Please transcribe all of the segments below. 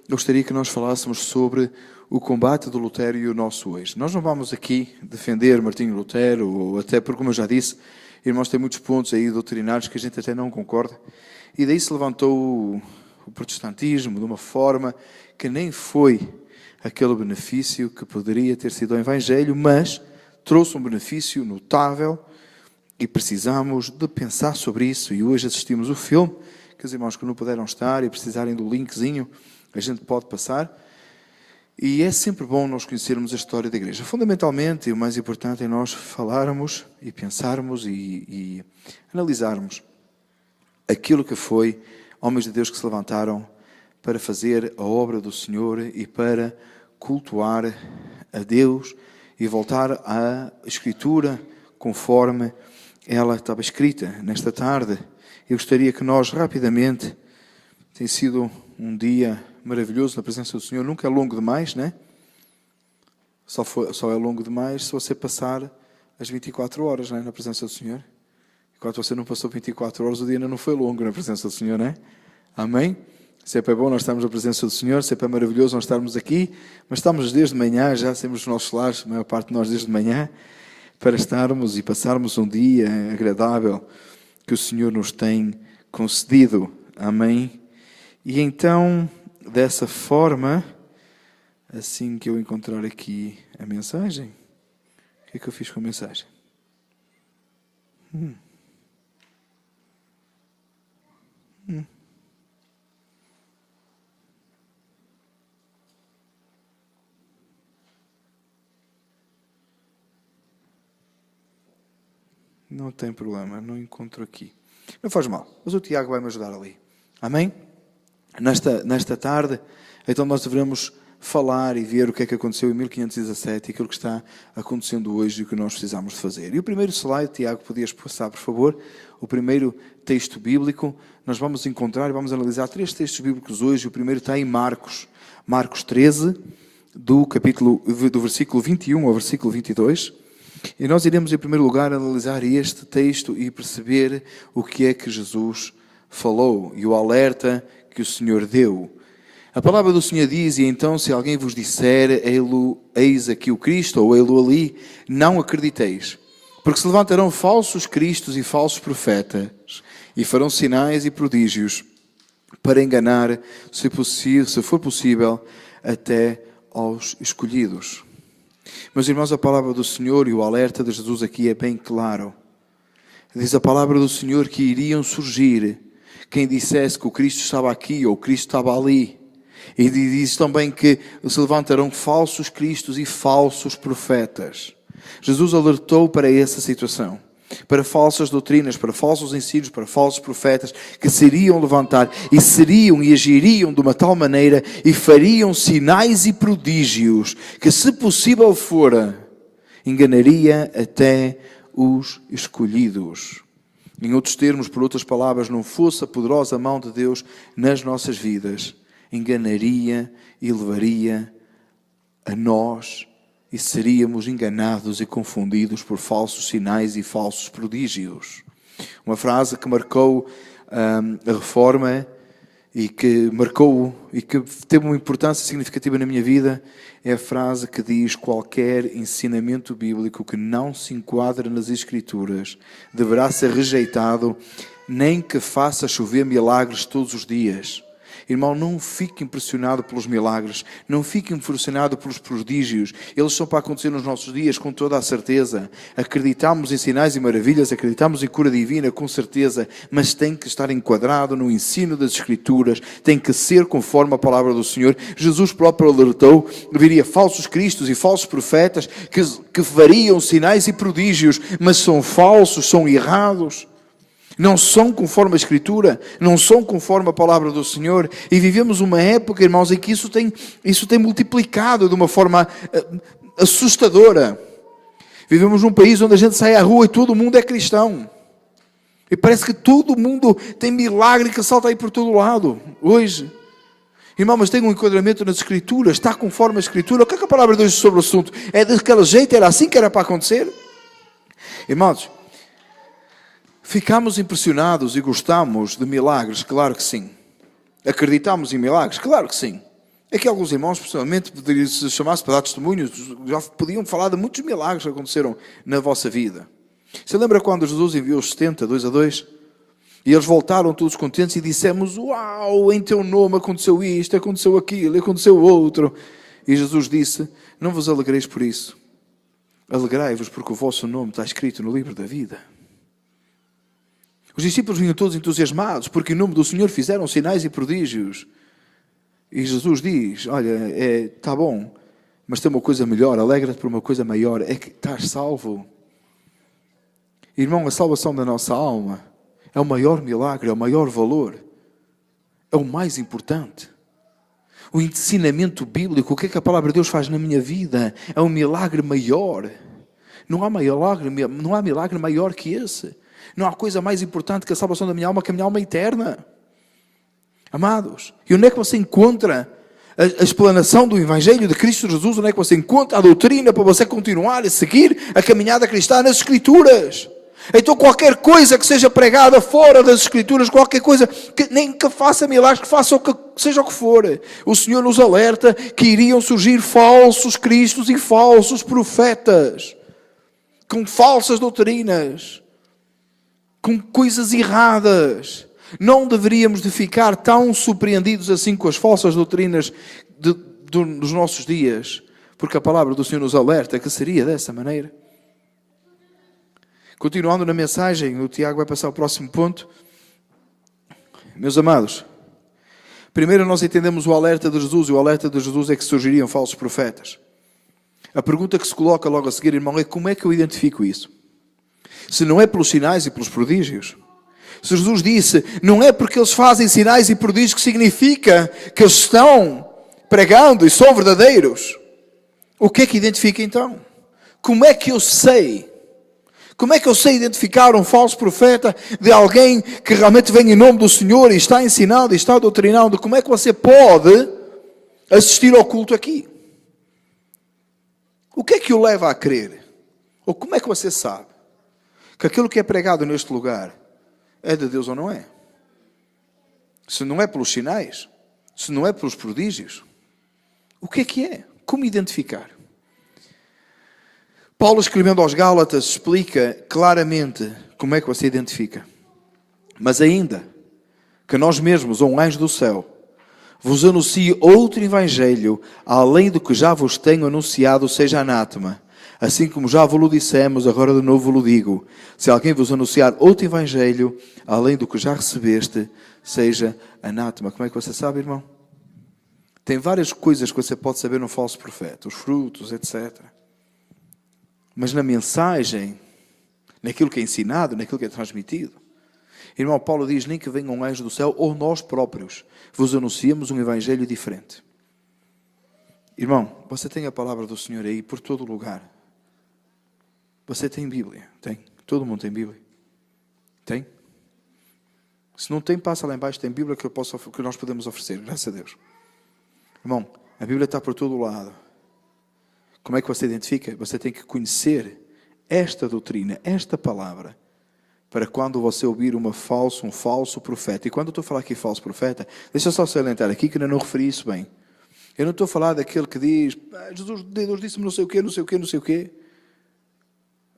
eu gostaria que nós falássemos sobre o combate do Lutero e o nosso hoje. Nós não vamos aqui defender Martinho Lutero, ou até porque, como eu já disse, irmãos, tem muitos pontos aí doutrinários que a gente até não concorda. E daí se levantou o protestantismo de uma forma que nem foi aquele benefício que poderia ter sido o Evangelho, mas trouxe um benefício notável e precisamos de pensar sobre isso. E hoje assistimos o filme, que os irmãos que não puderam estar e precisarem do linkzinho, a gente pode passar. E é sempre bom nós conhecermos a história da igreja. Fundamentalmente, o mais importante é nós falarmos e pensarmos e analisarmos aquilo que foi homens de Deus que se levantaram para fazer a obra do Senhor e para cultuar a Deus e voltar à Escritura conforme ela estava escrita. Nesta tarde, eu gostaria que nós rapidamente, tem sido um dia maravilhoso na presença do Senhor, nunca é longo demais, né? Só é longo demais se você passar as 24 horas, né, na presença do Senhor. Enquanto você não passou 24 horas, o dia ainda não foi longo na presença do Senhor, né? Amém? Sempre é bom nós estarmos na presença do Senhor, sempre é maravilhoso nós estarmos aqui, mas estamos desde manhã, já temos os nossos lares, a maior parte de nós desde manhã, para estarmos e passarmos um dia agradável que o Senhor nos tem concedido. Amém? E então, dessa forma, assim que eu encontrar aqui a mensagem, o que é que eu fiz com a mensagem? Não tem problema, não encontro aqui. Não faz mal, mas o Tiago vai me ajudar ali. Amém? Nesta tarde, então nós devemos falar e ver o que é que aconteceu em 1517 e aquilo que está acontecendo hoje e o que nós precisamos de fazer. E o primeiro slide, Tiago, podias passar, por favor, o primeiro texto bíblico. Nós vamos encontrar e vamos analisar 3 textos bíblicos hoje. O primeiro está em Marcos 13, do versículo 21 ao versículo 22. E nós iremos, em primeiro lugar, analisar este texto e perceber o que é que Jesus falou e o alerta que o Senhor deu. A palavra do Senhor diz: e então, se alguém vos disser, eis aqui o Cristo, ou ei-lo ali, não acrediteis. Porque se levantarão falsos cristos e falsos profetas, e farão sinais e prodígios, para enganar, se for possível, até aos escolhidos. Meus irmãos, a palavra do Senhor e o alerta de Jesus aqui é bem claro. Diz a palavra do Senhor que iriam surgir quem dissesse que o Cristo estava aqui ou o Cristo estava ali. E diz também que se levantarão falsos cristos e falsos profetas. Jesus alertou para essa situação, para falsas doutrinas, para falsos ensinos, para falsos profetas que se iriam levantar e seriam e agiriam de uma tal maneira e fariam sinais e prodígios que, se possível fora, enganaria até os escolhidos. Em outros termos, por outras palavras, não fosse a poderosa mão de Deus nas nossas vidas, enganaria e levaria a nós e seríamos enganados e confundidos por falsos sinais e falsos prodígios. Uma frase que marcou a Reforma e que teve uma importância significativa na minha vida é a frase que diz: qualquer ensinamento bíblico que não se enquadra nas Escrituras deverá ser rejeitado, nem que faça chover milagres todos os dias. Irmão, não fique impressionado pelos milagres, não fique impressionado pelos prodígios. Eles são para acontecer nos nossos dias, com toda a certeza. Acreditamos em sinais e maravilhas, acreditamos em cura divina, com certeza, mas tem que estar enquadrado no ensino das Escrituras, tem que ser conforme a palavra do Senhor. Jesus próprio alertou que viria falsos cristos e falsos profetas que fariam sinais e prodígios, mas são falsos, são errados. Não são conforme a Escritura, não são conforme a palavra do Senhor. E vivemos uma época, irmãos, em que isso tem multiplicado de uma forma assustadora. Vivemos num país onde a gente sai à rua e todo mundo é cristão. E parece que todo mundo tem milagre que salta aí por todo lado, hoje. Irmão, mas tem um enquadramento nas Escrituras, está conforme a Escritura. O que é que a palavra de Deus diz sobre o assunto? É daquele jeito, era assim que era para acontecer? Irmãos, ficamos impressionados e gostamos de milagres? Claro que sim. Acreditamos em milagres? Claro que sim. É que alguns irmãos, pessoalmente, se chamasse para dar testemunhos, já podiam falar de muitos milagres que aconteceram na vossa vida. Você lembra quando Jesus enviou os 70, 2 a 2? E eles voltaram todos contentes e dissemos: uau, em teu nome aconteceu isto, aconteceu aquilo, aconteceu outro. E Jesus disse: não vos alegreis por isso. Alegrai-vos porque o vosso nome está escrito no livro da vida. Os discípulos vinham todos entusiasmados porque em nome do Senhor fizeram sinais e prodígios. E Jesus diz: olha, está bom, mas tem uma coisa melhor, alegra-te por uma coisa maior, é que estás salvo. Irmão, a salvação da nossa alma é o maior milagre, é o maior valor, é o mais importante. O ensinamento bíblico, o que é que a palavra de Deus faz na minha vida, é um milagre maior. Não há milagre maior que esse. Não há coisa mais importante que a salvação da minha alma, que a minha alma é eterna. Amados, e onde é que você encontra a explanação do Evangelho de Cristo Jesus? Onde é que você encontra a doutrina para você continuar a seguir a caminhada cristã? Nas Escrituras. Então qualquer coisa que seja pregada fora das Escrituras, qualquer coisa, nem que faça milagres, que faça seja o que for, o Senhor nos alerta que iriam surgir falsos cristos e falsos profetas, com falsas doutrinas, com coisas erradas. Não deveríamos de ficar tão surpreendidos assim com as falsas doutrinas dos nossos dias, porque a palavra do Senhor nos alerta que seria dessa maneira. Continuando na mensagem, o Tiago vai passar ao próximo ponto. Meus amados, primeiro nós entendemos o alerta de Jesus, e o alerta de Jesus é que surgiriam falsos profetas. A pergunta que se coloca logo a seguir, irmão, é: como é que eu identifico isso? Se não é pelos sinais e pelos prodígios. Se Jesus disse: não é porque eles fazem sinais e prodígios que significa que eles estão pregando e são verdadeiros. O que é que identifica então? Como é que eu sei? Como é que eu sei identificar um falso profeta de alguém que realmente vem em nome do Senhor e está ensinando e está doutrinando? Como é que você pode assistir ao culto aqui? O que é que o leva a crer? Ou como é que você sabe que aquilo que é pregado neste lugar é de Deus ou não é? Se não é pelos sinais, se não é pelos prodígios, o que é? Como identificar? Paulo, escrevendo aos Gálatas, explica claramente como é que você identifica. Mas ainda que nós mesmos, ou um anjo do céu, vos anuncie outro evangelho, além do que já vos tenho anunciado, seja anátema. Assim como já vos dissemos, agora de novo vos digo: se alguém vos anunciar outro evangelho, além do que já recebeste, seja anátema. Como é que você sabe, irmão? Tem várias coisas que você pode saber no falso profeta, os frutos, etc. Mas na mensagem, naquilo que é ensinado, naquilo que é transmitido, irmão, Paulo diz: nem que venha um anjo do céu, ou nós próprios vos anunciamos um evangelho diferente. Irmão, você tem a palavra do Senhor aí por todo lugar. Você tem Bíblia? Tem. Todo mundo tem Bíblia? Tem? Se não tem, passa lá embaixo, tem Bíblia que nós podemos oferecer, graças a Deus. Irmão, a Bíblia está por todo lado. Como é que você identifica? Você tem que conhecer esta doutrina, esta palavra, para quando você ouvir um falso profeta. E quando eu estou a falar aqui falso profeta, deixa eu só salientar aqui que ainda não referi isso bem. Eu não estou a falar daquele que diz: Deus disse-me não sei o quê, não sei o quê, não sei o quê.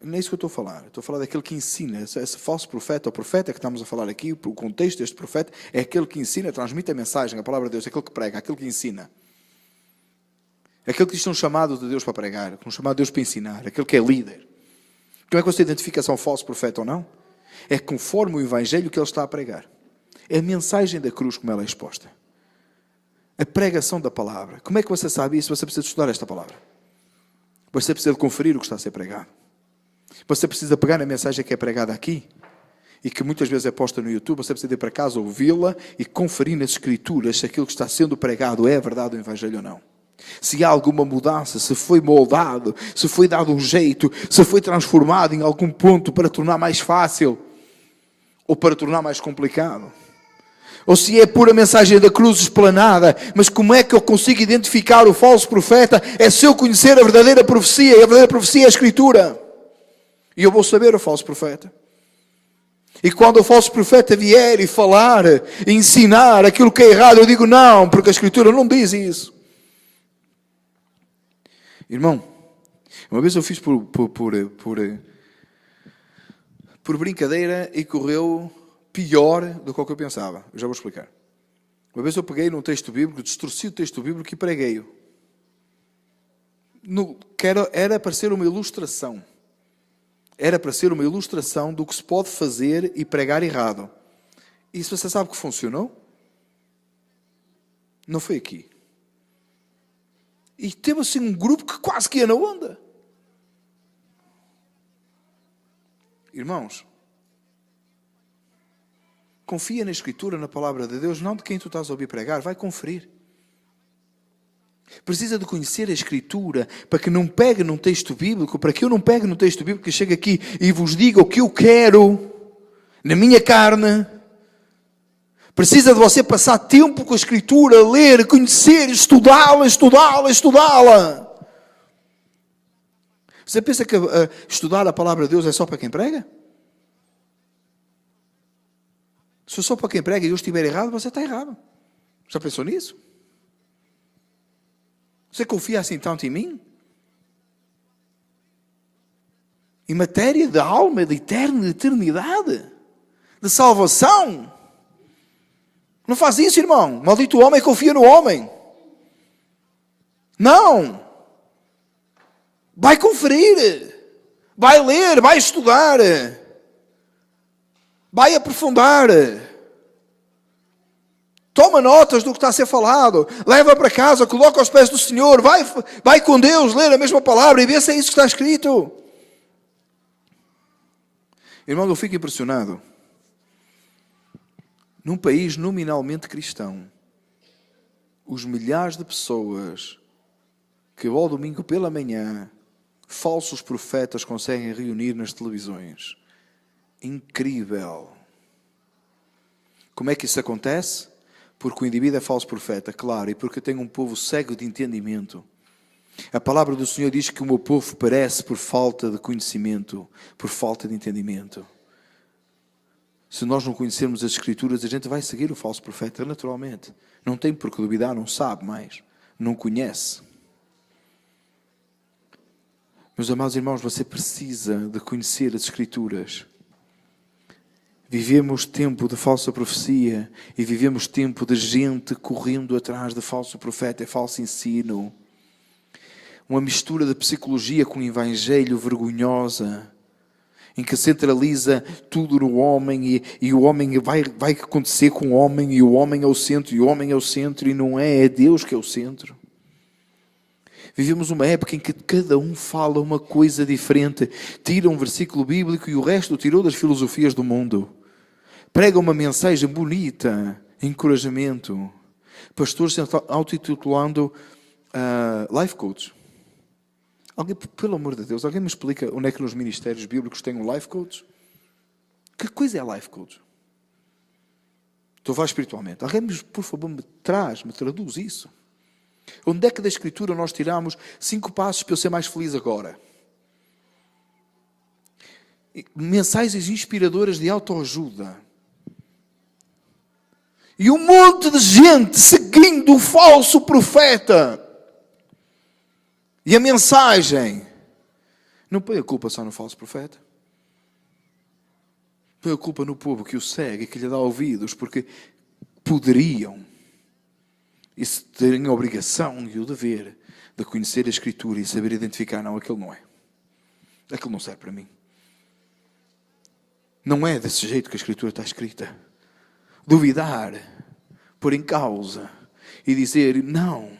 Não é isso que eu estou a falar. Eu estou a falar daquele que ensina. Esse falso profeta, o profeta que estamos a falar aqui, o contexto deste profeta, é aquele que ensina, transmite a mensagem, a palavra de Deus, é aquele que prega, aquele que ensina. Aquele que diz um chamado de Deus para pregar, um chamado de Deus para ensinar, aquele que é líder. Como é que você identifica se é um falso profeta ou não? É conforme o evangelho que ele está a pregar. É a mensagem da cruz como ela é exposta. A pregação da palavra. Como é que você sabe isso? Você precisa estudar esta palavra. Você precisa conferir o que está a ser pregado. Você precisa pegar na mensagem que é pregada aqui e que muitas vezes é posta no YouTube. Você precisa ir para casa ouvi-la e conferir nas Escrituras se aquilo que está sendo pregado é a verdade do evangelho ou não. Se há alguma mudança, se foi moldado, se foi dado um jeito, se foi transformado em algum ponto para tornar mais fácil ou para tornar mais complicado. Ou se é pura mensagem da cruz explanada. Mas como é que eu consigo identificar o falso profeta? É se eu conhecer a verdadeira profecia, e a verdadeira profecia é a Escritura. E eu vou saber o falso profeta. E quando o falso profeta vier e falar, e ensinar aquilo que é errado, eu digo: não, porque a Escritura não diz isso. Irmão, uma vez eu fiz por brincadeira e correu pior do que o que eu pensava. Eu já vou explicar. Uma vez eu peguei num texto bíblico, distorci o texto bíblico e preguei-o. Era para ser uma ilustração. Era para ser uma ilustração do que se pode fazer e pregar errado. E se você sabe que funcionou? Não foi aqui. E teve assim um grupo que quase que ia na onda. Irmãos, confia na Escritura, na Palavra de Deus, não de quem tu estás a ouvir pregar, vai conferir. Precisa de conhecer a Escritura para que não pegue num texto bíblico, para que eu não pegue num texto bíblico que chegue aqui e vos diga o que eu quero na minha carne. Precisa de você passar tempo com a Escritura, ler, conhecer, estudá-la. Você pensa que estudar a Palavra de Deus é só para quem prega? Se só para quem prega e eu estiver errado, você está errado. Já pensou nisso? Você confia assim tanto em mim? Em matéria de alma, de eterno, de eternidade, de salvação? Não faz isso, irmão. Maldito o homem confia no homem. Não. Vai conferir. Vai ler, vai estudar. Vai aprofundar. Toma notas do que está a ser falado. Leva para casa, coloca aos pés do Senhor. Vai com Deus ler a mesma palavra e vê se é isso que está escrito. Irmão, eu fico impressionado. Num país nominalmente cristão, os milhares de pessoas que ao domingo pela manhã, falsos profetas conseguem reunir nas televisões. Incrível. Como é que isso acontece? Porque o indivíduo é falso profeta, claro, e porque tem um povo cego de entendimento. A palavra do Senhor diz que o meu povo perece por falta de conhecimento, por falta de entendimento. Se nós não conhecermos as Escrituras, a gente vai seguir o falso profeta naturalmente. Não tem por que duvidar, não sabe mais, não conhece. Meus amados irmãos, você precisa de conhecer as Escrituras. Vivemos tempo de falsa profecia e vivemos tempo de gente correndo atrás de falso profeta e falso ensino. Uma mistura de psicologia com evangelho vergonhosa, em que centraliza tudo no homem e o homem vai acontecer com o homem e o homem é o centro e o homem é o centro e não é Deus que é o centro. Vivemos uma época em que cada um fala uma coisa diferente, tira um versículo bíblico e o resto tirou das filosofias do mundo. Prega uma mensagem bonita, encorajamento. Pastores se autotitulando life coach. Alguém, pelo amor de Deus, alguém me explica onde é que nos ministérios bíblicos tem um life coach? Que coisa é life coach? Estou a falar espiritualmente. Alguém, por favor, me traduz isso. Onde é que da Escritura nós tiramos 5 passos para eu ser mais feliz agora? Mensagens inspiradoras de autoajuda. E um monte de gente seguindo o falso profeta. E a mensagem. Não põe a culpa só no falso profeta. Põe a culpa no povo que o segue e que lhe dá ouvidos, porque poderiam. E se terem a obrigação e o dever de conhecer a Escritura e saber identificar, não, aquilo não é. Aquilo não serve para mim. Não é desse jeito que a Escritura está escrita. Duvidar, pôr em causa e dizer, não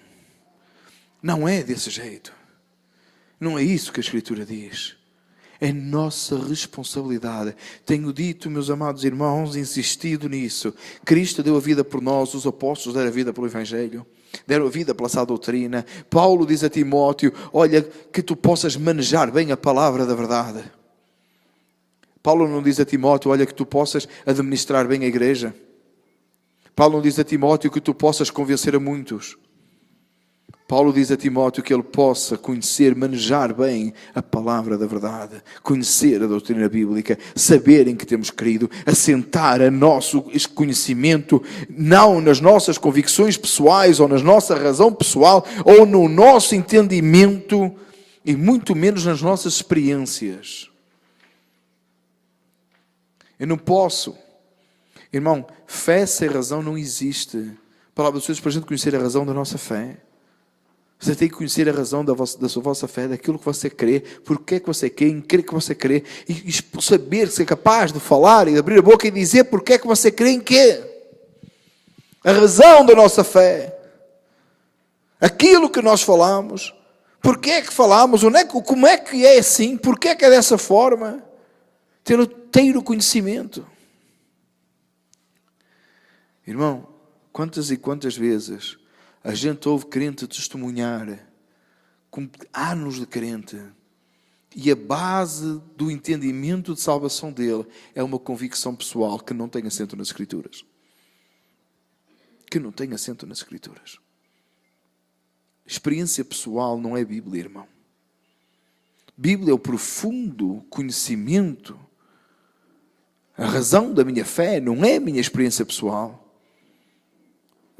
é desse jeito. Não é isso que a Escritura diz. É nossa responsabilidade. Tenho dito, meus amados irmãos, insistido nisso. Cristo deu a vida por nós, os apóstolos deram a vida pelo Evangelho, deram a vida pela sã doutrina. Paulo diz a Timóteo, olha, que tu possas manejar bem a palavra da verdade. Paulo não diz a Timóteo, olha, que tu possas administrar bem a igreja. Paulo não diz a Timóteo que tu possas convencer a muitos. Paulo diz a Timóteo que ele possa conhecer, manejar bem a palavra da verdade, conhecer a doutrina bíblica, saber em que temos crido, assentar a nosso conhecimento não nas nossas convicções pessoais ou na nossa razão pessoal ou no nosso entendimento e muito menos nas nossas experiências. Eu não posso. Irmão, fé sem razão não existe. A palavra de Deus para a gente conhecer a razão da nossa fé. Você tem que conhecer a razão da vossa fé, daquilo que você crê, porque é que você crê, em que você crê, e saber ser capaz de falar e de abrir a boca e dizer porque é que você crê em quê. A razão da nossa fé. Aquilo que nós falamos. Porque é que falamos, como é que é assim, porque é que é dessa forma. Ter o conhecimento. Irmão, quantas e quantas vezes a gente ouve crente testemunhar com anos de crente e a base do entendimento de salvação dele é uma convicção pessoal que não tem assento nas Escrituras. Que não tem assento nas Escrituras. Experiência pessoal não é Bíblia, irmão. Bíblia é o profundo conhecimento. A razão da minha fé não é a minha experiência pessoal.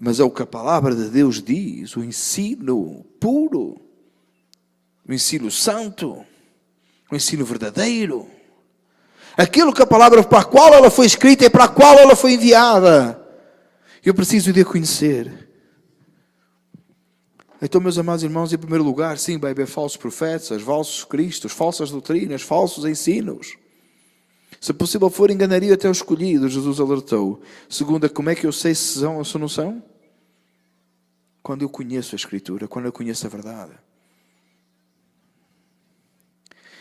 Mas é o que a palavra de Deus diz, o ensino puro, o ensino santo, o ensino verdadeiro. Aquilo que a palavra para a qual ela foi escrita e para a qual ela foi enviada. Eu preciso de a conhecer. Então, meus amados irmãos, em primeiro lugar, sim, vai haver falsos profetas, falsos cristos, falsas doutrinas, falsos ensinos. Se possível for, enganaria até os escolhidos, Jesus alertou. Segunda, como é que eu sei se são ou se não são? Quando eu conheço a Escritura, quando eu conheço a verdade.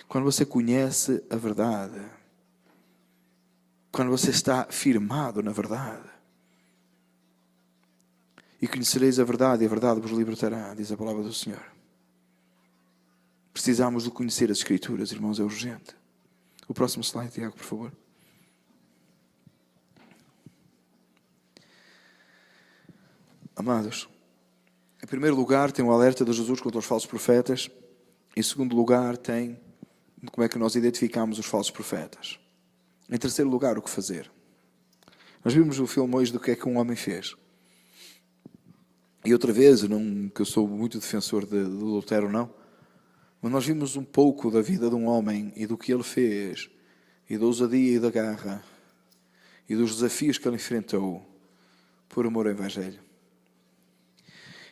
Quando você conhece a verdade. Quando você está firmado na verdade. E conhecereis a verdade, e a verdade vos libertará, diz a palavra do Senhor. Precisamos de conhecer as Escrituras, irmãos, é urgente. O próximo slide, Tiago, por favor. Amados, em primeiro lugar tem o alerta de Jesus contra os falsos profetas. Em segundo lugar tem como é que nós identificamos os falsos profetas. Em terceiro lugar, o que fazer. Nós vimos o filme hoje do que é que um homem fez. E outra vez, não que eu sou muito defensor do adultério, não. Mas nós vimos um pouco da vida de um homem e do que ele fez, e da ousadia e da garra, e dos desafios que ele enfrentou por amor ao Evangelho.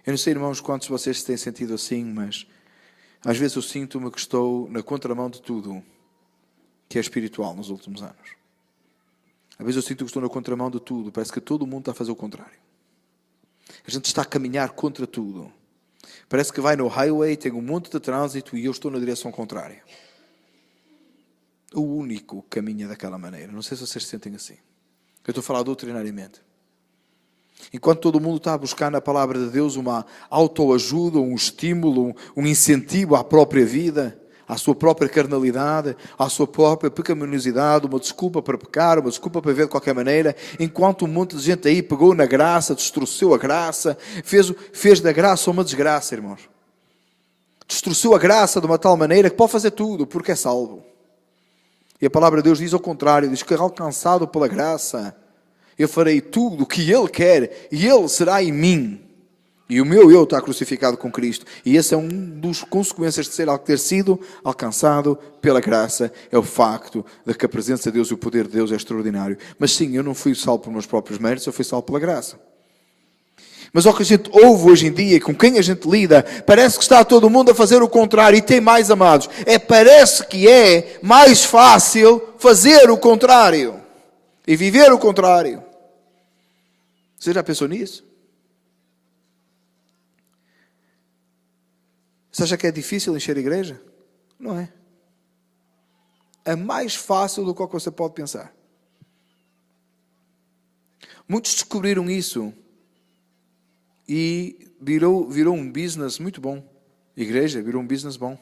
Eu não sei, irmãos, quantos de vocês se têm sentido assim, mas às vezes eu sinto-me que estou na contramão de tudo que é espiritual nos últimos anos. Às vezes eu sinto que estou na contramão de tudo, parece que todo mundo está a fazer o contrário. A gente está a caminhar contra tudo. Parece que vai no highway, tem um monte de trânsito e eu estou na direção contrária. O único caminho é daquela maneira. Não sei se vocês se sentem assim. Eu estou a falar doutrinariamente. Enquanto todo mundo está a buscar na palavra de Deus uma autoajuda, um estímulo, um incentivo à própria vida, à sua própria carnalidade, à sua própria pecaminosidade, uma desculpa para pecar, uma desculpa para viver de qualquer maneira, enquanto um monte de gente aí pegou na graça, destruiu a graça, fez da graça uma desgraça, irmãos. Destruiu a graça de uma tal maneira que pode fazer tudo, porque é salvo. E a palavra de Deus diz ao contrário, diz que alcançado pela graça, eu farei tudo o que Ele quer e Ele será em mim. E o meu eu está crucificado com Cristo. E esse é um dos consequências de ter sido alcançado pela graça. É o facto de que a presença de Deus e o poder de Deus é extraordinário. Mas sim, eu não fui salvo por meus próprios méritos, eu fui salvo pela graça. Mas ao que a gente ouve hoje em dia e com quem a gente lida, parece que está todo mundo a fazer o contrário. E tem mais, amados. Parece que é mais fácil fazer o contrário. E viver o contrário. Você já pensou nisso? Você acha que é difícil encher a igreja? Não é. É mais fácil do que você pode pensar. Muitos descobriram isso e virou um business muito bom. Igreja virou um business bom.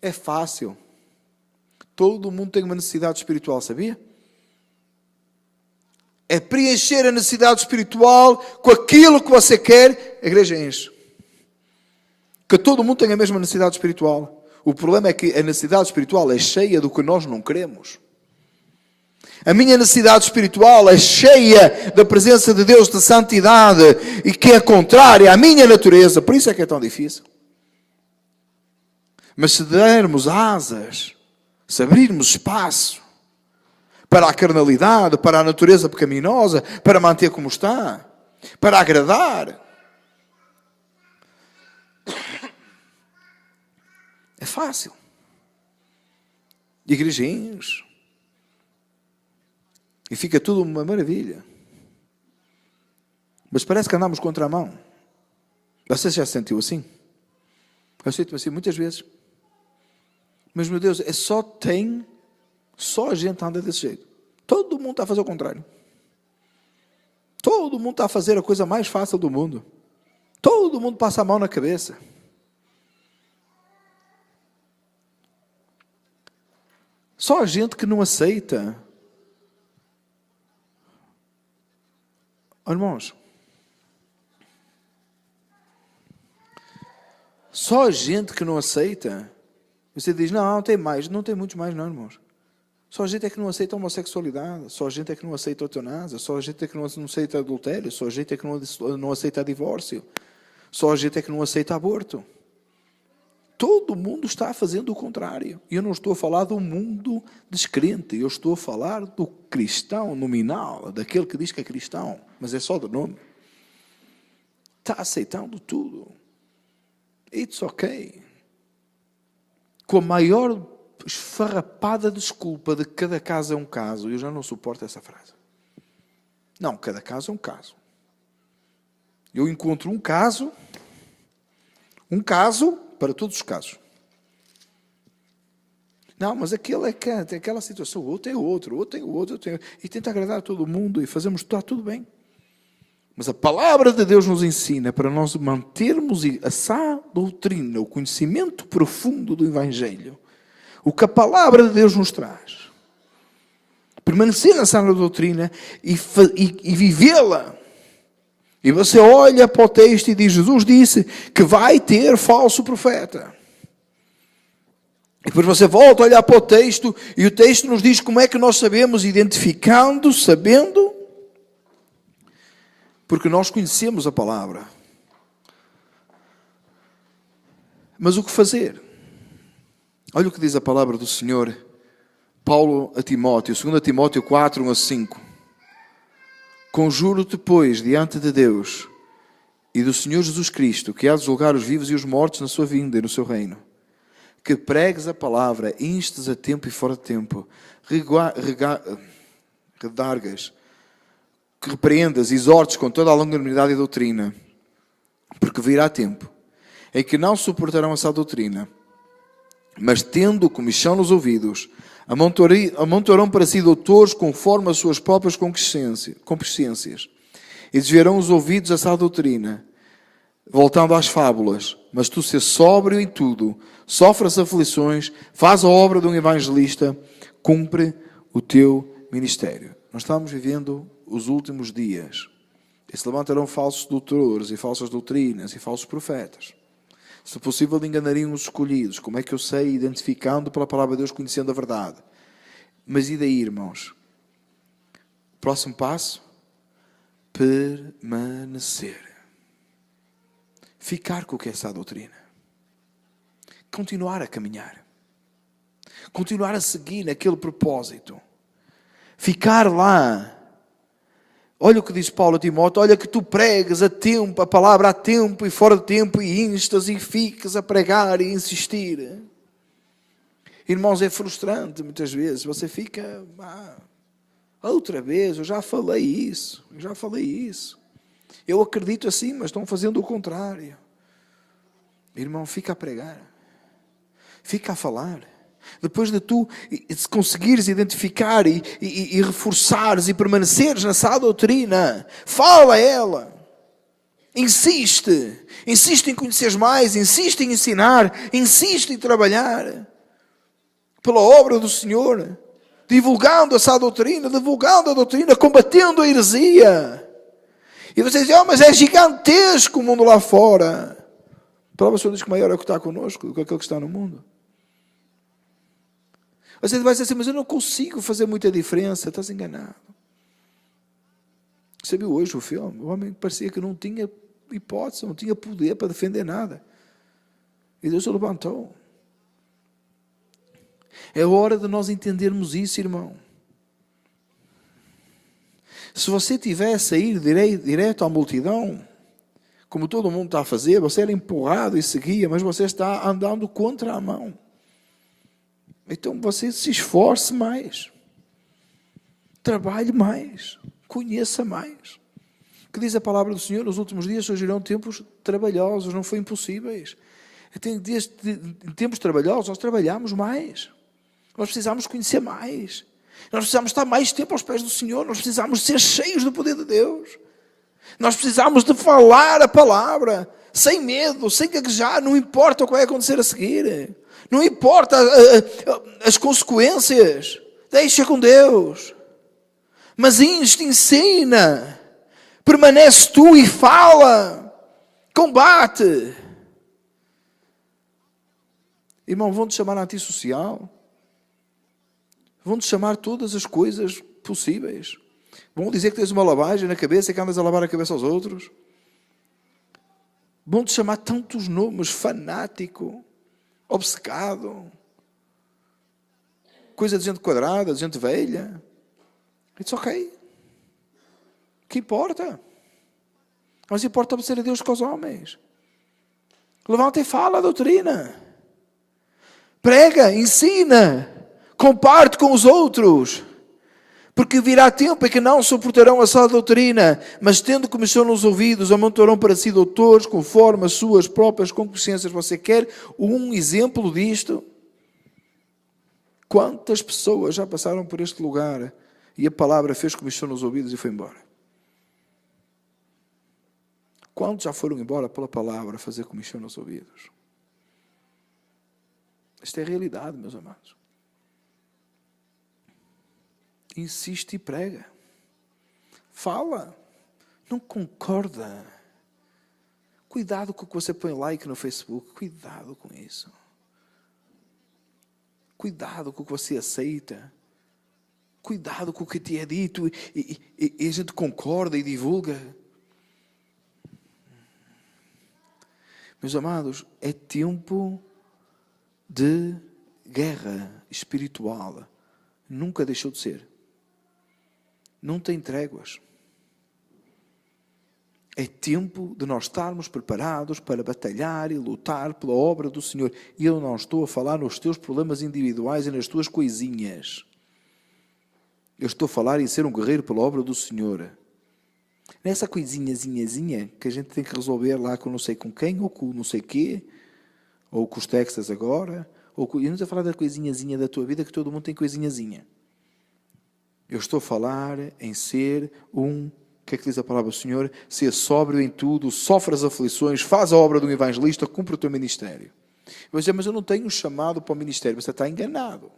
É fácil. Todo mundo tem uma necessidade espiritual, sabia? É preencher a necessidade espiritual com aquilo que você quer, a igreja enche. Que todo mundo tem a mesma necessidade espiritual. O problema é que a necessidade espiritual é cheia do que nós não queremos. A minha necessidade espiritual é cheia da presença de Deus, de santidade, e que é contrária à minha natureza. Por isso é que é tão difícil. Mas se dermos asas, se abrirmos espaço para a carnalidade, para a natureza pecaminosa, para manter como está, para agradar, é fácil. Igrejinhos. E fica tudo uma maravilha. Mas parece que andamos contra a mão. Você já se sentiu assim? Eu sinto-me assim muitas vezes. Mas, meu Deus, só a gente anda desse jeito. Todo mundo está a fazer o contrário. Todo mundo está a fazer a coisa mais fácil do mundo. Todo mundo passa a mão na cabeça. Só a gente que não aceita. Irmãos, só a gente que não aceita. Você diz, não tem mais. Não tem muitos mais, não, irmãos. Só a gente é que não aceita a homossexualidade. Só a gente é que não aceita a eutanásia. Só a gente é que não aceita adultério. Só a gente é que não aceita divórcio. Só a gente é que não aceita aborto. Todo mundo está fazendo o contrário. E eu não estou a falar do mundo descrente. Eu estou a falar do cristão nominal. Daquele que diz que é cristão. Mas é só de nome. Está aceitando tudo. It's okay. Com a maior esfarrapada desculpa de que cada caso é um caso. Eu já não suporto essa frase. Não, cada caso é um caso. Eu encontro um caso para todos os casos. Não, mas aquele é que tem aquela situação, o outro é outro tem outro, e tenta agradar a todo mundo e fazemos, está tudo bem. Mas a palavra de Deus nos ensina para nós mantermos a sã doutrina, o conhecimento profundo do Evangelho. O que a palavra de Deus nos traz. Permanecer na sã doutrina e vivê-la. E você olha para o texto e diz, Jesus disse que vai ter falso profeta. E depois você volta a olhar para o texto e o texto nos diz como é que nós sabemos, identificando, sabendo, porque nós conhecemos a palavra. Mas o que fazer? Olha o que diz a palavra do Senhor, Paulo a Timóteo, 2 Timóteo 4, 1-5. Conjuro-te, pois, diante de Deus e do Senhor Jesus Cristo, que há de julgar os vivos e os mortos na sua vinda e no seu reino, que pregues a palavra, instes a tempo e fora de tempo, redargas, que repreendas, exortes com toda a longanimidade e doutrina, porque virá tempo em que não suportarão essa doutrina, mas tendo comichão nos ouvidos, amontoarão para si doutores conforme as suas próprias concupiscências, e desviarão os ouvidos a essa doutrina, voltando às fábulas. Mas tu ser sóbrio em tudo, sofre as aflições, faz a obra de um evangelista, cumpre o teu ministério. Nós estamos vivendo os últimos dias, e se levantarão falsos doutores, e falsas doutrinas, e falsos profetas. Se possível, enganariam os escolhidos. Como é que eu sei? Identificando pela palavra de Deus, conhecendo a verdade. Mas e daí, irmãos? Próximo passo? Permanecer. Ficar com o que é essa doutrina. Continuar a caminhar. Continuar a seguir naquele propósito. Ficar lá. Olha o que diz Paulo a Timóteo, olha que tu pregas a tempo, a palavra a tempo e fora de tempo, e instas e ficas a pregar e insistir. Irmãos, é frustrante muitas vezes, você fica, outra vez, eu já falei isso. Eu acredito assim, mas estão fazendo o contrário. Irmão, fica a pregar, fica a falar. Depois de tu conseguires identificar e reforçares e permaneceres nessa doutrina, fala ela. Insiste em conhecer mais, insiste em ensinar, insiste em trabalhar pela obra do Senhor, divulgando essa doutrina, combatendo a heresia. E você diz, mas é gigantesco o mundo lá fora. palavra do Senhor diz que maior é o que está connosco do que aquele que está no mundo. Você vai dizer assim, mas eu não consigo fazer muita diferença. Estás enganado. Você viu hoje o filme? O homem parecia que não tinha hipótese, não tinha poder para defender nada. E Deus o levantou. É hora de nós entendermos isso, irmão. Se você tivesse a ir direto à multidão, como todo mundo está a fazer, você era empurrado e seguia, mas você está andando contra a mão. Então você se esforce mais. Trabalhe mais. Conheça mais. O que diz a palavra do Senhor? Nos últimos dias surgirão tempos trabalhosos, não foi impossíveis. Em tempos trabalhosos, nós trabalhamos mais. Nós precisamos conhecer mais. Nós precisamos estar mais tempo aos pés do Senhor. Nós precisamos ser cheios do poder de Deus. Nós precisamos de falar a palavra, sem medo, sem gaguejar, não importa o que vai acontecer a seguir. Não importa as consequências. Deixa com Deus. Mas ensina. Permanece tu e fala. Combate. Irmão, vão-te chamar antissocial. Vão-te chamar todas as coisas possíveis. Vão dizer que tens uma lavagem na cabeça e que andas a lavar a cabeça aos outros. Vão-te chamar tantos nomes. Fanático. Obcecado. Coisa de gente quadrada, de gente velha. It's ok. O que importa? Mas importa obedecer a Deus com os homens. Levanta e fala a doutrina. Prega, ensina. Comparte com os outros. Porque virá tempo em que não suportarão a sã doutrina, mas tendo comichão nos ouvidos, amontoarão para si doutores, conforme as suas próprias concupiscências. Você quer um exemplo disto? Quantas pessoas já passaram por este lugar e a palavra fez comichão nos ouvidos e foi embora? Quantos já foram embora pela palavra fazer comichão nos ouvidos? Esta é a realidade, meus amados. Insiste e prega. Fala. Não concorda. Cuidado com o que você põe like no Facebook. Cuidado com isso. Cuidado com o que você aceita. Cuidado com o que te é dito e a gente concorda e divulga. Meus amados, é tempo de guerra espiritual. Nunca deixou de ser. Não tem tréguas. É tempo de nós estarmos preparados para batalhar e lutar pela obra do Senhor. E eu não estou a falar nos teus problemas individuais e nas tuas coisinhas. Eu estou a falar em ser um guerreiro pela obra do Senhor. Nessa coisinhazinha que a gente tem que resolver lá com não sei com quem, ou com não sei quê, ou com os Texas agora, eu não estou a falar da coisinhazinha da tua vida, que todo mundo tem coisinhazinha. Eu estou a falar em ser o que é que diz a palavra do Senhor? Ser sóbrio em tudo, sofre as aflições, faz a obra de um evangelista, cumpre o teu ministério. Eu vou dizer, mas eu não tenho um chamado para o ministério. Você está enganado.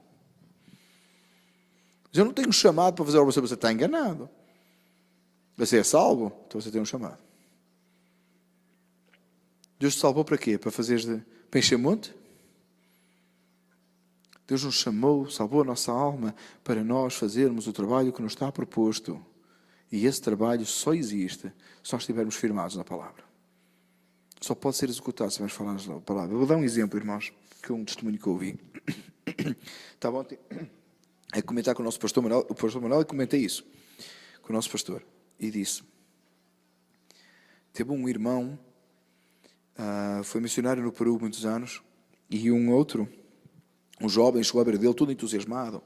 Mas eu não tenho um chamado para fazer a obra, você está enganado. Você é salvo? Então você tem um chamado. Deus te salvou para quê? Para encher monte? Deus nos chamou, salvou a nossa alma para nós fazermos o trabalho que nos está proposto. E esse trabalho só existe se nós estivermos firmados na palavra. Só pode ser executado se estivermos falando na palavra. Eu vou dar um exemplo, irmãos, que é um testemunho que eu ouvi. Estava ontem a comentar com o nosso pastor Manuel, e comentei isso com o nosso pastor. E disse, teve um irmão, foi missionário no Peru muitos anos, e um jovem chegou à beira dele, todo entusiasmado,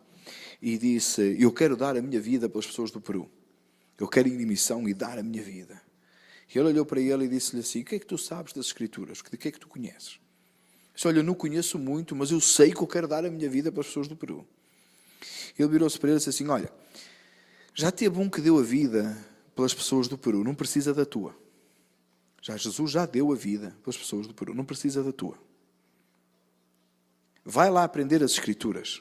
e disse, eu quero dar a minha vida pelas pessoas do Peru. Eu quero ir em missão e dar a minha vida. E ele olhou para ele e disse-lhe assim, o que é que tu sabes das Escrituras? De que é que tu conheces? Ele disse, olha, eu não conheço muito, mas eu sei que eu quero dar a minha vida pelas pessoas do Peru. Ele virou-se para ele e disse assim, olha, já teve um que deu a vida pelas pessoas do Peru, não precisa da tua. Jesus já deu a vida pelas pessoas do Peru, não precisa da tua. Vai lá aprender as Escrituras.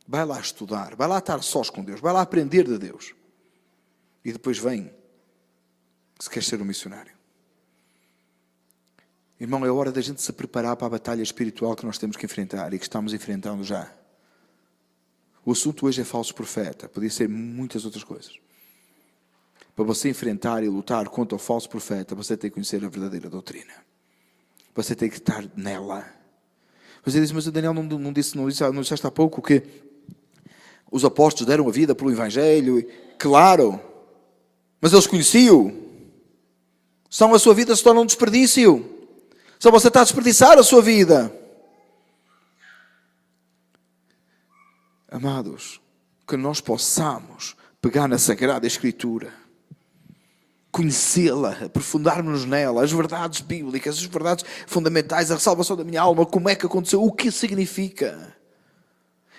Vai lá estudar. Vai lá estar sós com Deus. Vai lá aprender de Deus. E depois vem, se queres ser um missionário. Irmão, é hora da gente se preparar para a batalha espiritual que nós temos que enfrentar e que estamos enfrentando já. O assunto hoje é falso profeta. Podia ser muitas outras coisas. Para você enfrentar e lutar contra o falso profeta, você tem que conhecer a verdadeira doutrina. Você tem que estar nela. Você diz, mas o Daniel não disseste há pouco que os apóstolos deram a vida pelo Evangelho? Claro. Mas eles conheciam. Senão a sua vida se torna um desperdício. Só você está a desperdiçar a sua vida. Amados, que nós possamos pegar na Sagrada Escritura, conhecê-la, aprofundarmos nela, as verdades bíblicas, as verdades fundamentais, a salvação da minha alma, como é que aconteceu, o que significa.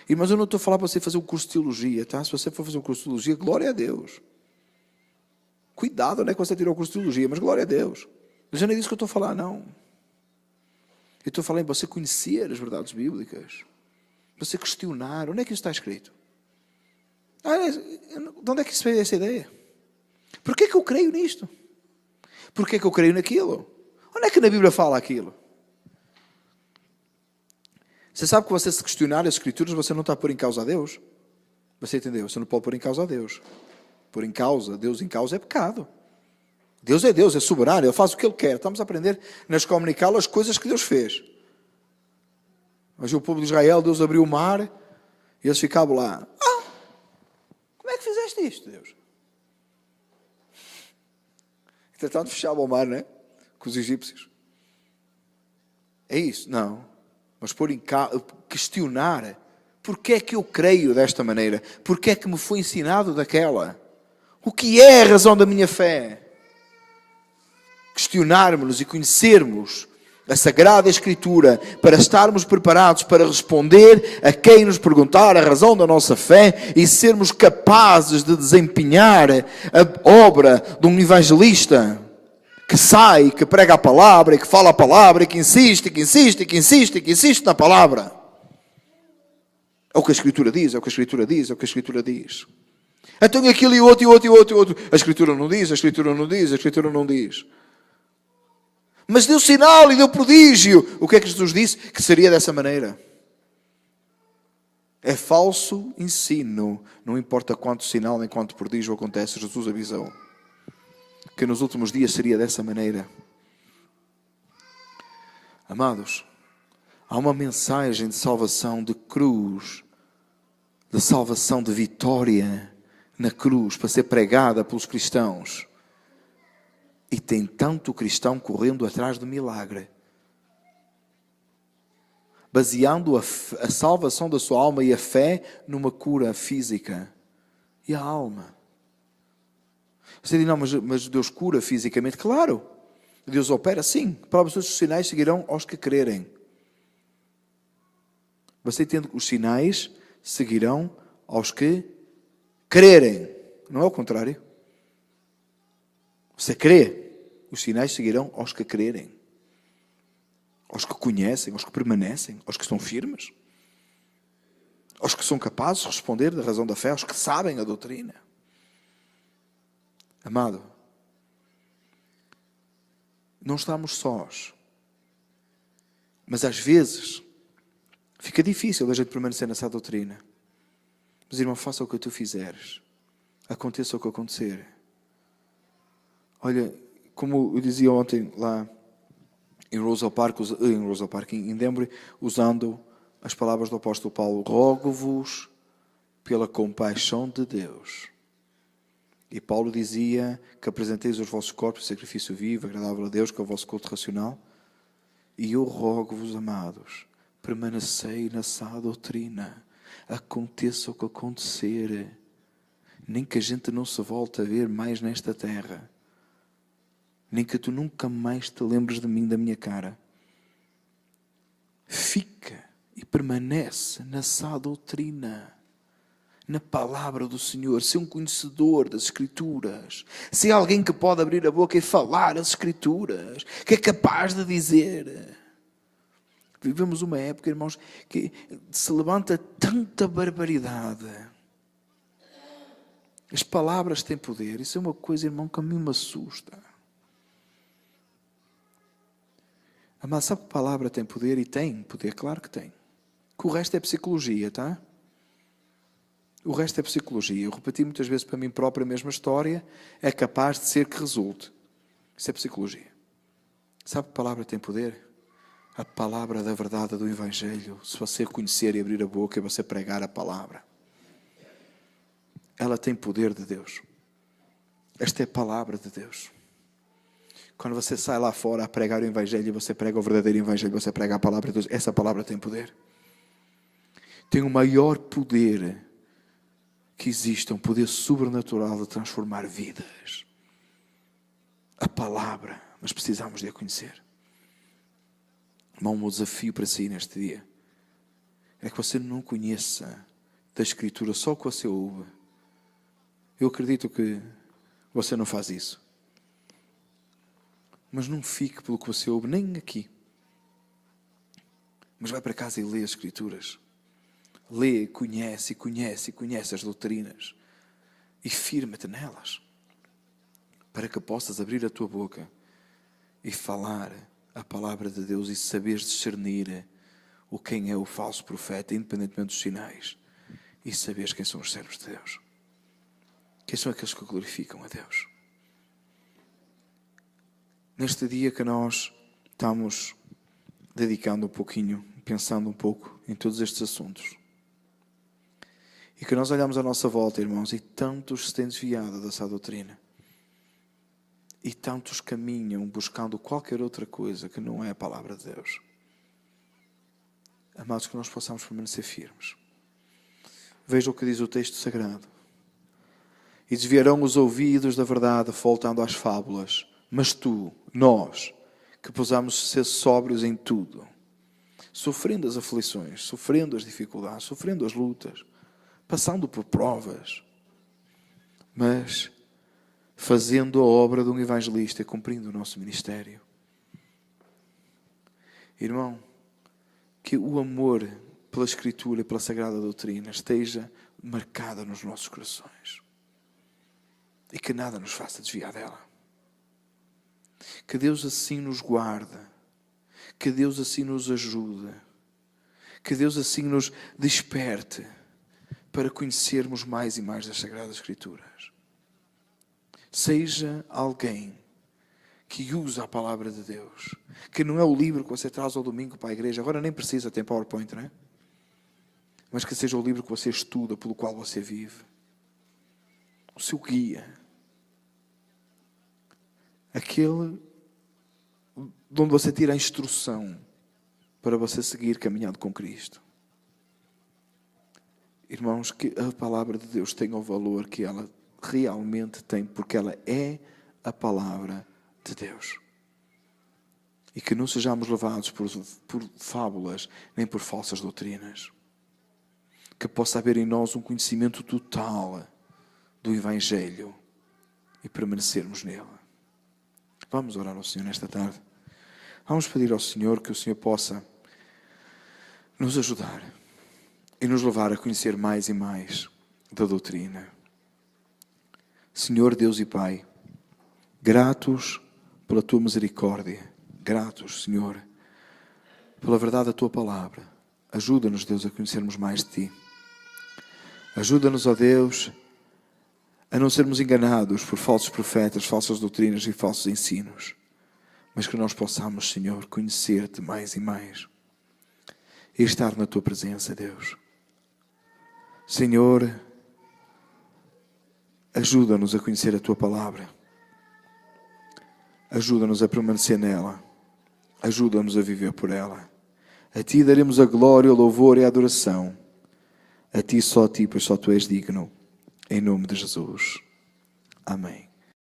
Mas eu não estou a falar para você fazer um curso de teologia, tá? Se você for fazer um curso de teologia, glória a Deus. Cuidado, não é que você tirou o curso de teologia, mas glória a Deus. Mas não é disso que eu estou a falar, não. Eu estou a falar em você conhecer as verdades bíblicas. Você questionar. Onde é que isso está escrito? De onde é que isso veio essa ideia? Porquê é que eu creio nisto? Porquê é que eu creio naquilo? Onde é que na Bíblia fala aquilo? Você sabe que você se questionar as Escrituras, você não está a pôr em causa a Deus? Você entendeu? Você não pode pôr em causa a Deus. Pôr em causa, Deus em causa é pecado. Deus, é soberano, Ele faz o que Ele quer. Estamos a aprender na escola dominical as coisas que Deus fez. Mas o povo de Israel, Deus abriu o mar e eles ficavam lá. Como é que fizeste isto, Deus? Tentando fechar o mar, não é? Com os egípcios. É isso? Não. Mas pôr em questionar. Porquê é que eu creio desta maneira? Porquê é que me foi ensinado daquela? O que é a razão da minha fé? Questionarmos-nos e conhecermos a Sagrada Escritura para estarmos preparados para responder a quem nos perguntar a razão da nossa fé e sermos capazes de desempenhar a obra de um evangelista que sai, que prega a palavra e que fala a palavra e que insiste, que insiste, que insiste, que insiste na palavra. É o que a Escritura diz, é o que a Escritura diz, é o que a Escritura diz. Então aquilo e outro, e outro, e outro, e outro. A Escritura não diz, a Escritura não diz, a Escritura não diz. Mas deu sinal e deu prodígio. O que é que Jesus disse? Que seria dessa maneira. É falso ensino. Não importa quanto sinal nem quanto prodígio acontece, Jesus avisou que nos últimos dias seria dessa maneira. Amados, há uma mensagem de salvação de cruz, de salvação de vitória na cruz, para ser pregada pelos cristãos. E tem tanto cristão correndo atrás do milagre, baseando a salvação da sua alma e a fé numa cura física. E a alma? Você diz, não, mas Deus cura fisicamente. Claro, Deus opera, sim. Provas os sinais seguirão aos que crerem. Você entende que os sinais seguirão aos que crerem. Não é o contrário. Você crê, os sinais seguirão aos que crerem. Aos que conhecem, aos que permanecem, aos que estão firmes. Aos que são capazes de responder da razão da fé, aos que sabem a doutrina. Amado, não estamos sós. Mas às vezes fica difícil a gente permanecer nessa doutrina. Mas irmão, faça o que tu fizeres. Aconteça o que acontecer. Olha, como eu dizia ontem lá em Rosal Park, em Denver, usando as palavras do apóstolo Paulo, rogo-vos pela compaixão de Deus. E Paulo dizia que apresenteis os vossos corpos em sacrifício vivo, agradável a Deus, que é o vosso culto racional. E eu rogo-vos, amados, permanecei nessa doutrina. Aconteça o que acontecer. Nem que a gente não se volte a ver mais nesta terra. Nem que tu nunca mais te lembres de mim, da minha cara. Fica e permanece nessa doutrina. Na palavra do Senhor, ser um conhecedor das Escrituras, ser alguém que pode abrir a boca e falar as Escrituras, que é capaz de dizer. Vivemos uma época, irmãos, que se levanta tanta barbaridade. As palavras têm poder. Isso é uma coisa, irmão, que a mim me assusta. Amado, sabe que a palavra tem poder? E tem poder, claro que tem. Que o resto é psicologia, tá? O resto é psicologia. Eu repeti muitas vezes para mim própria a mesma história, é capaz de ser que resulte. Isso é psicologia. Sabe que a palavra tem poder? A palavra da verdade do Evangelho. Se você conhecer e abrir a boca e você pregar a palavra, ela tem poder de Deus. Esta é a palavra de Deus. Quando você sai lá fora a pregar o Evangelho, você prega o verdadeiro Evangelho, você prega a palavra de Deus, essa palavra tem poder. Tem o maior poder que existe, um poder sobrenatural de transformar vidas. A palavra, mas precisamos de a conhecer. Irmão, o meu desafio para si neste dia é que você não conheça da Escritura só o que você ouve. Eu acredito que você não faz isso. Mas não fique pelo que você ouve, nem aqui. Mas vai para casa e lê as Escrituras. Lê, conhece as doutrinas. E firma-te nelas. Para que possas abrir a tua boca e falar a palavra de Deus e saberes discernir o quem é o falso profeta, independentemente dos sinais. E saberes quem são os servos de Deus. Quem são aqueles que glorificam a Deus. Neste dia que nós estamos dedicando um pouquinho, pensando um pouco em todos estes assuntos. E que nós olhamos à nossa volta, irmãos, e tantos se têm desviado dessa doutrina. E tantos caminham buscando qualquer outra coisa que não é a palavra de Deus. Amados, que nós possamos permanecer firmes. Veja o que diz o texto sagrado. E desviarão os ouvidos da verdade, voltando às fábulas. Mas tu, nós, que possamos ser sóbrios em tudo, sofrendo as aflições, sofrendo as dificuldades, sofrendo as lutas, passando por provas, mas fazendo a obra de um evangelista e cumprindo o nosso ministério. Irmão, que o amor pela Escritura e pela Sagrada Doutrina esteja marcada nos nossos corações e que nada nos faça desviar dela. Que Deus assim nos guarda, que Deus assim nos ajude, que Deus assim nos desperte para conhecermos mais e mais das Sagradas Escrituras. Seja alguém que usa a palavra de Deus, que não é o livro que você traz ao domingo para a igreja, agora nem precisa, tem PowerPoint, não é? Mas que seja o livro que você estuda, pelo qual você vive, o seu guia, aquele de onde você tira a instrução para você seguir caminhando com Cristo. Irmãos, que a palavra de Deus tenha o valor que ela realmente tem, porque ela é a palavra de Deus. E que não sejamos levados por fábulas, nem por falsas doutrinas. Que possa haver em nós um conhecimento total do Evangelho e permanecermos nele. Vamos orar ao Senhor nesta tarde. Vamos pedir ao Senhor que o Senhor possa nos ajudar e nos levar a conhecer mais e mais da doutrina. Senhor Deus e Pai, gratos pela Tua misericórdia, gratos, Senhor, pela verdade da Tua palavra. Ajuda-nos, Deus, a conhecermos mais de Ti. Ajuda-nos, ó Deus, a não sermos enganados por falsos profetas, falsas doutrinas e falsos ensinos, mas que nós possamos, Senhor, conhecer-Te mais e mais e estar na Tua presença, Deus. Senhor, ajuda-nos a conhecer a Tua palavra. Ajuda-nos a permanecer nela. Ajuda-nos a viver por ela. A Ti daremos a glória, o louvor e a adoração. A Ti, só a Ti, pois só Tu és digno. Em nome de Jesus. Amém.